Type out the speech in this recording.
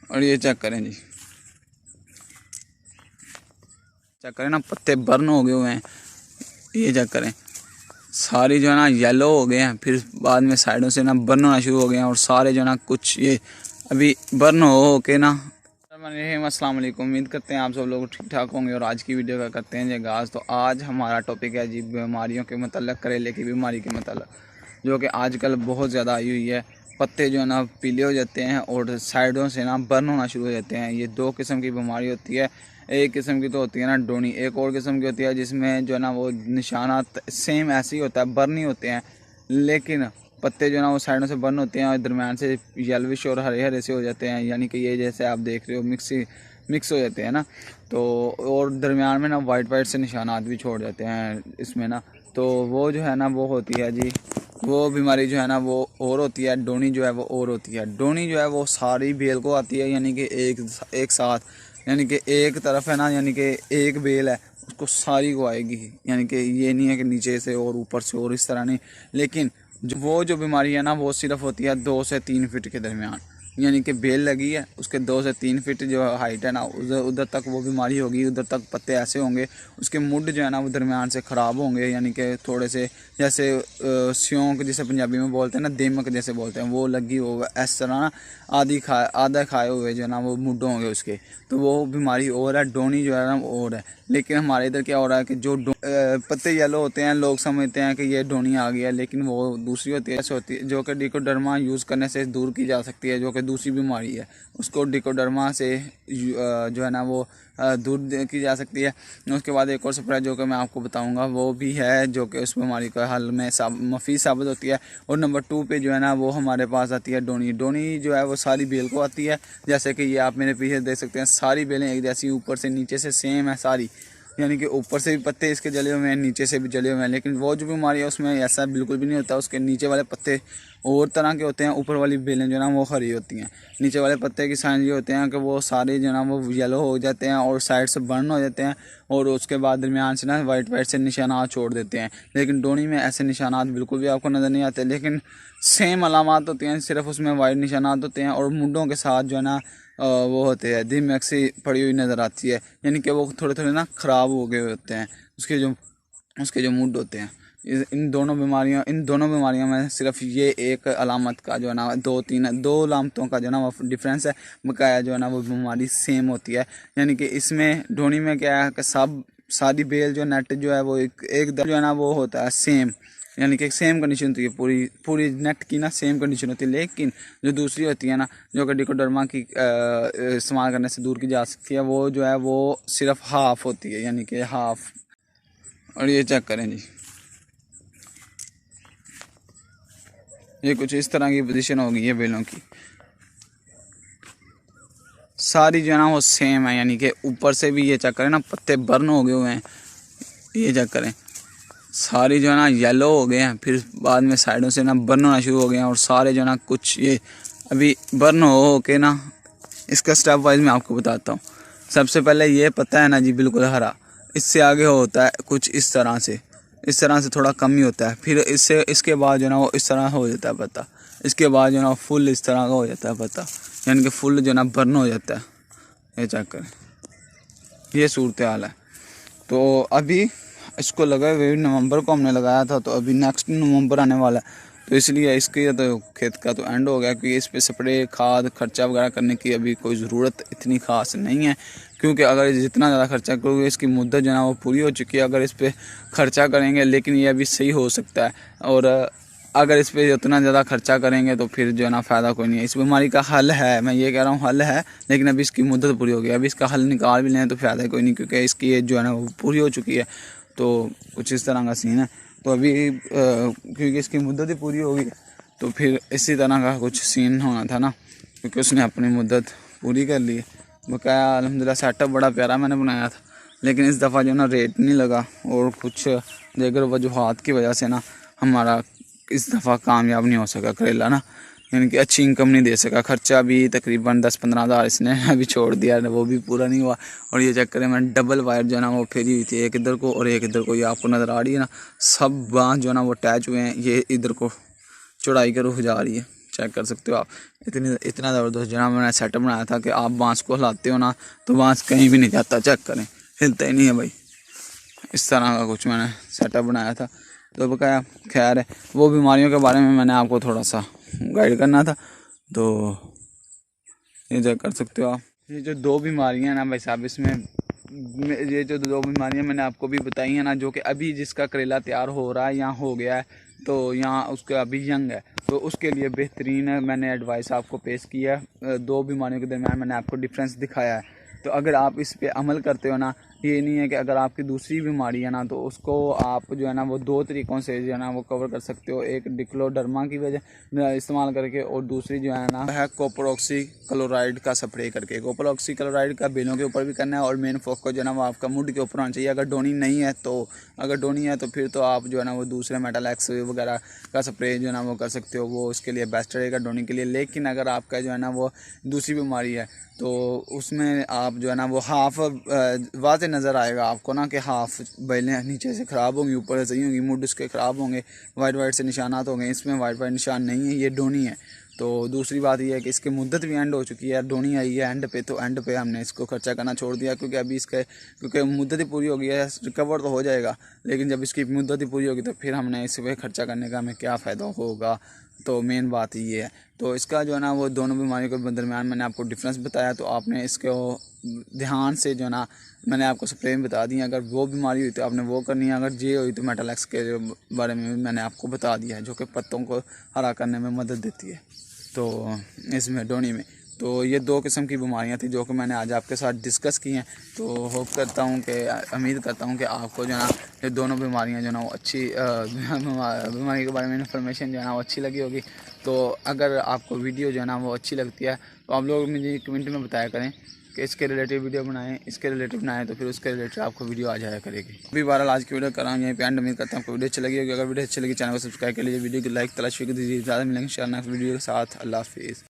और ये चेक करें जी, चेक करें ना, पत्ते बर्न हो गए हुए हैं। ये चेक करें, सारी जो है ना येलो हो गए हैं, फिर बाद में साइडों से ना बर्न होना शुरू हो गए हैं, और सारे जो है ना कुछ ये अभी बर्न हो के ना। अस्सलाम वालेकुम, उम्मीद करते हैं आप सब लोग ठीक ठाक होंगे। और आज की वीडियो का करते हैं जी आगाज़। तो आज हमारा टॉपिक है जी बीमारियों के मतलब, करेले की बीमारी के मतलब, जो कि आजकल बहुत ज़्यादा आई हुई है। पत्ते जो है ना पीले हो जाते हैं और साइडों से ना बर्न होना शुरू हो जाते हैं। ये दो किस्म की बीमारी होती है। एक किस्म की तो होती है ना डोनी, एक और किस्म की होती है जिसमें जो है ना वो निशानात सेम ऐसे ही होता है, बर्न ही होते हैं, लेकिन पत्ते जो है ना वो साइडों से बर्न होते हैं और दरम्यान से येलोविश और हरे हरे से हो जाते हैं। यानी कि ये जैसे आप देख रहे हो मिक्स हो जाते हैं ना। तो और दरम्यान में ना वाइट से निशानात भी छोड़ जाते हैं इसमें ना। तो वो जो है ना वो होती है जी, वो बीमारी जो है ना वो और होती है। डोनी जो है वो और होती है। डोनी जो है वो सारी बेल को आती है, यानी कि एक साथ, यानी कि एक तरफ है ना, यानी कि एक बेल है उसको सारी को आएगी। यानी कि ये नहीं है कि नीचे से और ऊपर से और इस तरह नहीं। लेकिन जो बीमारी है ना वो सिर्फ होती है 2 से 3 फीट के दरमियान। यानी कि बेल लगी है, उसके 2 से 3 फीट जो हाइट है ना, उधर तक वो बीमारी होगी, उधर तक पत्ते ऐसे होंगे। उसके मुड जो है ना वो दरमियान से ख़राब होंगे, यानी कि थोड़े से जैसे स्योंक जिसे पंजाबी में बोलते हैं ना, दीमक जैसे बोलते हैं, वो लगी होगा इस तरह ना। आधा खाए हुए जो है ना वो मुड होंगे उसके। तो वो बीमारी और है। डोनी जो है ना वो और है। लेकिन हमारे इधर क्या हो रहा है कि जो पत्ते येलो होते हैं, लोग समझते हैं कि ये डोनी आ गया, लेकिन वो दूसरी होती है जो कि डिकोडर्मा यूज़ करने से दूर की जा सकती है, जो कि दूसरी बीमारी है। उसको डिकोडर्मा से जो है ना वो दूर की जा सकती है। उसके बाद एक और स्प्रे जो कि मैं आपको बताऊंगा वो भी है, जो कि उस बीमारी का हल में मफीद साबित होती है। और नंबर 2 पे जो है ना वो हमारे पास आती है डोनी। डोनी जो है वो सारी बेल को आती है, जैसे कि ये आप मेरे पीछे देख सकते हैं, सारी बेलें एक जैसी ऊपर से नीचे से सेम है सारी। यानी कि ऊपर से भी पत्ते इसके जले हुए हैं, नीचे से भी जले हुए हैं। लेकिन वो जो बीमारी है उसमें ऐसा बिल्कुल भी नहीं होता। उसके नीचे वाले पत्ते और तरह के होते हैं, ऊपर वाली बेलें जो है ना वो हरी होती हैं। नीचे वाले पत्ते की साइन ये होते हैं कि वो सारे जो है ना वो येलो हो जाते हैं और साइड से बर्न हो जाते हैं, और उसके बाद दरमियान से ना वाइट से निशानात छोड़ देते हैं। लेकिन डोनी में ऐसे निशानात बिल्कुल भी आपको नज़र नहीं आते, लेकिन सेम अलामात होती हैं, सिर्फ उसमें वाइट निशानात होते हैं और मुंडों के साथ जो है ना वो होते हैं, दीमक सी पड़ी हुई नज़र आती है। यानी कि वो थोड़े थोड़े ना ख़राब हो गए होते हैं उसके जो मुड होते हैं। इन दोनों बीमारियों में सिर्फ ये एक अलामत का जो है ना दो अलामतों का जो है ना वो डिफरेंस है। बकाया जो है ना वो बीमारी सेम होती है। यानी कि इसमें डोनी में क्या है कि सारी बेल जो नेट जो है वो एक जो है ना वो होता है सेम, यानी कि सेम कंडीशन होती है, पूरी पूरी नेट की ना सेम कंडीशन होती है। लेकिन जो दूसरी होती है ना, जो कि डिकोडर्मा की इस्तेमाल करने से दूर की जा सकती है, वो जो है वो सिर्फ हाफ होती है, यानी कि हाफ। और ये चेक करें जी, ये कुछ इस तरह की पोजीशन होगी है बेलों की। सारी जो है ना वो सेम है, यानी कि ऊपर से भी ये चेक करें ना, पत्ते बर्न हो गए हुए हैं। ये चेक करें, सारी जो है ना येलो हो गए हैं, फिर बाद में साइडों से ना बर्न होना शुरू हो गए हैं, और सारे जो है ना कुछ ये अभी बर्न हो के ना। इसका स्टेप वाइज मैं आपको बताता हूँ। सबसे पहले ये पत्ता है ना जी बिल्कुल हरा, इससे आगे होता है कुछ इस तरह से थोड़ा कम ही होता है। फिर इसके बाद जो है ना वो इस तरह हो जाता है पत्ता। इसके बाद जो है ना फुल इस तरह का हो जाता है पत्ता, यानी कि फुल जो है ना बर्न हो जाता है। ये चेक करें, ये सूरत हाल है। तो अभी इसको लगा हुए नवंबर को हमने लगाया था, तो अभी नेक्स्ट नवंबर आने वाला है, तो इसलिए इसके तो खेत का तो एंड हो गया, क्योंकि इस पे स्प्रे खाद खर्चा वगैरह करने की अभी कोई ज़रूरत इतनी ख़ास नहीं है। क्योंकि अगर जितना ज़्यादा खर्चा करोगे, इसकी मुद्दत जो है ना वो पूरी हो चुकी है। अगर इस पर खर्चा करेंगे, लेकिन ये अभी सही हो सकता है, और अगर इस पर उतना ज़्यादा खर्चा करेंगे तो फिर जो है ना फ़ायदा कोई नहीं है। इस बीमारी का हल है, मैं ये कह रहा हूँ हल है, लेकिन अभी इसकी मुद्दत पूरी हो गई। अभी इसका हल निकाल भी लें तो फ़ायदा कोई नहीं, क्योंकि इसकी एज जो है ना वो पूरी हो चुकी है। तो कुछ इस तरह का सीन है। तो अभी क्योंकि इसकी मुद्दत ही पूरी होगी, तो फिर इसी तरह का कुछ सीन होना था ना, क्योंकि उसने अपनी मुद्दत पूरी कर ली है। बकाया अल्हम्दुलिल्लाह सेटअप बड़ा प्यारा मैंने बनाया था, लेकिन इस दफ़ा जो ना रेट नहीं लगा, और कुछ दीगर वजूहात की वजह से ना हमारा इस दफ़ा कामयाब नहीं हो सका करेला ना, यानी कि अच्छी इनकम नहीं दे सका। खर्चा भी तकरीबन 10-15 हज़ार इसने अभी छोड़ दिया, वो भी पूरा नहीं हुआ। और ये चक्कर में डबल वायर जो है ना वो फेरी हुई थी, एक इधर को और एक इधर को। ये आपको नज़र आ रही है ना, सब बाँह जो है ना वो अटैच हुए हैं, ये इधर को चौड़ाई के रुख जा रही है। चेक कर सकते हो आप। इतना ज़बरदस्त जना मैंने सेटअप बनाया था कि आप बांस को हिलाते हो ना तो बांस कहीं भी नहीं जाता, चेक करें, हिलता ही नहीं है भाई। इस तरह का कुछ मैंने सेटअप बनाया था। तो बकाया खैर है, वो बीमारियों के बारे में मैंने आपको थोड़ा सा गाइड करना था। तो ये चेक कर सकते हो आप, ये जो 2 बीमारियां ना भाई साहब, इसमें ये जो 2 बीमारियां मैंने आपको भी बताई हैं ना, जो कि अभी जिसका करेला तैयार हो रहा है या हो गया है, तो यहाँ उसका अभी यंग है, तो उसके लिए बेहतरीन मैंने एडवाइस आपको पेश किया है। 2 बीमारियों के दरमियान मैंने आपको डिफरेंस दिखाया है। तो अगर आप इस पे अमल करते हो ना, ये नहीं है कि अगर आपकी दूसरी बीमारी है ना तो उसको आप जो है ना वो 2 तरीक़ों से जो है ना वो कवर कर सकते हो। एक डिक्लोडर्मा की वजह इस्तेमाल करके, और दूसरी जो है ना है कॉपर ऑक्सी क्लोराइड का स्प्रे करके। कॉपर ऑक्सी क्लोराइड का बेलों के ऊपर भी करना है, और मेन फोकस जो है ना वो आपका मुड के ऊपर होना चाहिए। अगर डोनी नहीं है तो, अगर डोनी है तो फिर तो आप जो है ना वो दूसरे मेटल एक्स वगैरह का स्प्रे जो है ना वो कर सकते हो, वो उसके लिए बेस्ट रहेगा डोनी के लिए। लेकिन अगर आपका जो है ना वो दूसरी बीमारी है तो उसमें आप जो है ना वो हाफ वाज़े नज़र आएगा आपको ना कि हाफ बैलें नीचे से ख़राब होंगी, ऊपर से सही होंगी, मुड उसके ख़राब होंगे, वाइट से निशानात होंगे। इसमें वाइट निशान नहीं है, ये डोनी है। तो दूसरी बात यह है कि इसकी मुद्दत भी एंड हो चुकी है, डोनी आई है एंड पे, तो एंड पे हमने इसको खर्चा करना छोड़ दिया, क्योंकि अभी इसके क्योंकि मुद्दत ही पूरी हो गई है। रिकवर तो हो जाएगा, लेकिन जब इसकी मुद्दत ही पूरी होगी तो फिर हमने इस पर खर्चा करने का हमें क्या फ़ायदा होगा। तो मेन बात ये है। तो इसका जो है ना वो दोनों बीमारियों के दरमियान मैंने आपको डिफरेंस बताया, तो आपने इसको ध्यान से जो है ना मैंने आपको स्प्रे में बता दी। अगर वो बीमारी हुई तो आपने वो करनी है, अगर ये हुई तो मेटल एक्स के बारे में भी मैंने आपको बता दिया है, जो कि पत्तों को हरा करने में मदद देती है। तो इसमें डोनी में तो ये 2 किस्म की बीमारियां थी जो कि मैंने आज आपके साथ डिस्कस की हैं। तो होप करता हूं कि उम्मीद करता हूं कि आपको जो है ना ये दोनों बीमारियां जो है ना वो अच्छी बीमारी के बारे में इन्फॉर्मेशन जो है ना वो अच्छी लगी होगी। तो अगर आपको वीडियो जो है ना वो अच्छी लगती है तो आप लोग मुझे कमेंट में बताया करें कि इसके रिलेटिव वीडियो बनाएं, इसके रिलेटिव बनाएं, तो फिर उसके रिलेटेड आपको वीडियो आ जाया करेगी। अभी बहरहाल आज की वीडियो कर रहा हूँ यहीं पे एंड। उम्मीद करता हूँ आपको वीडियो अच्छी लगी होगी। अगर वीडियो अच्छी लगी चैनल को सब्सक्राइब कर लीजिए, वीडियो को लाइक तलाश करके दीजिए। ज़्यादा मिलेंगे इंशाल्लाह नेक्स्ट वीडियो के साथ। अल्लाह हाफिज़।